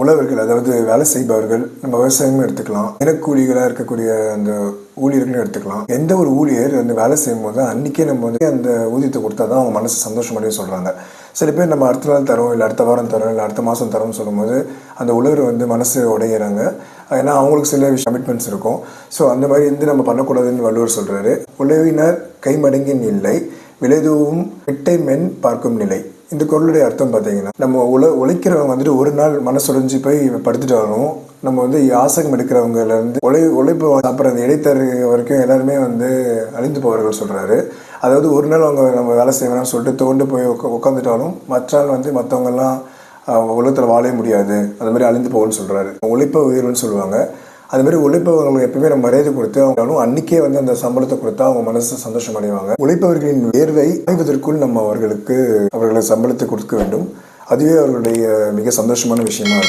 உழவர்கள், அதாவது வேலை செய்பவர்கள், நம்ம விவசாயமும் எடுத்துக்கலாம், தினக்கூலிகளாக இருக்கக்கூடிய அந்த ஊழியர்களும் எடுத்துக்கலாம். எந்த ஒரு ஊழியர் வந்து வேலை செய்யும் போது அன்றைக்கே நம்ம வந்து அந்த ஊதியத்தை கொடுத்தா தான் அவங்க மனசு சந்தோஷமடைய சொல்கிறாங்க. சில பேர் நம்ம அடுத்த நாள் தரோம், இல்லை அடுத்த வாரம் தரோம், இல்லை அடுத்த மாதம் தரோம்னு சொல்லும்போது அந்த உழவர் வந்து மனசு உடையிறாங்க. ஏன்னா அவங்களுக்கு சில கமிட்மெண்ட்ஸ் இருக்கும். ஸோ அந்த மாதிரி வந்து நம்ம பண்ணக்கூடாதுன்னு வள்ளுவர் சொல்கிறாரு. உழவினர் கைமடங்கின் இல்லை, விளைதூவும் விட்டை மென் பார்க்கும் நிலை. இந்த குறளுடைய அர்த்தம் பார்த்தீங்கன்னா, நம்ம உழைக்கிறவங்க வந்துட்டு ஒரு நாள் மனசுடைஞ்சு போய் படுத்துட்டாலும், நம்ம வந்து யாசகம் எடுக்கிறவங்கலேருந்து உழைப்பு சாப்பிட்ற இடைத்தர வரைக்கும் எல்லாருமே வந்து அழிந்து போவார்கள் சொல்கிறாரு. அதாவது ஒரு நாள் அவங்க நம்ம வேலை செய்யணும்னு சொல்லிட்டு தோண்டு போய் உட்காந்துட்டாலும் மற்ற நாள் வந்து மற்றவங்கெல்லாம் உலகத்தில் வாழவே முடியாது, அது மாதிரி அழிந்து போகும்னு சொல்கிறாரு. உழைப்ப உயர்வுன்னு சொல்லுவாங்க. அதுமாதிரி உழைப்பவர்களுக்கு எப்பவுமே நம்ம மரியாதை கொடுத்து அவங்களும் அன்றைக்கே வந்து அந்த சம்பளத்தை கொடுத்தா அவங்க மனசு சந்தோஷம் அடைவாங்க. உழைப்பவர்களின் வேர்வை ஆய்வதற்குள் நம்ம அவர்களுக்கு சம்பளத்தை கொடுக்க வேண்டும். அதுவே அவர்களுடைய மிக சந்தோஷமான விஷயமா இருக்கும்.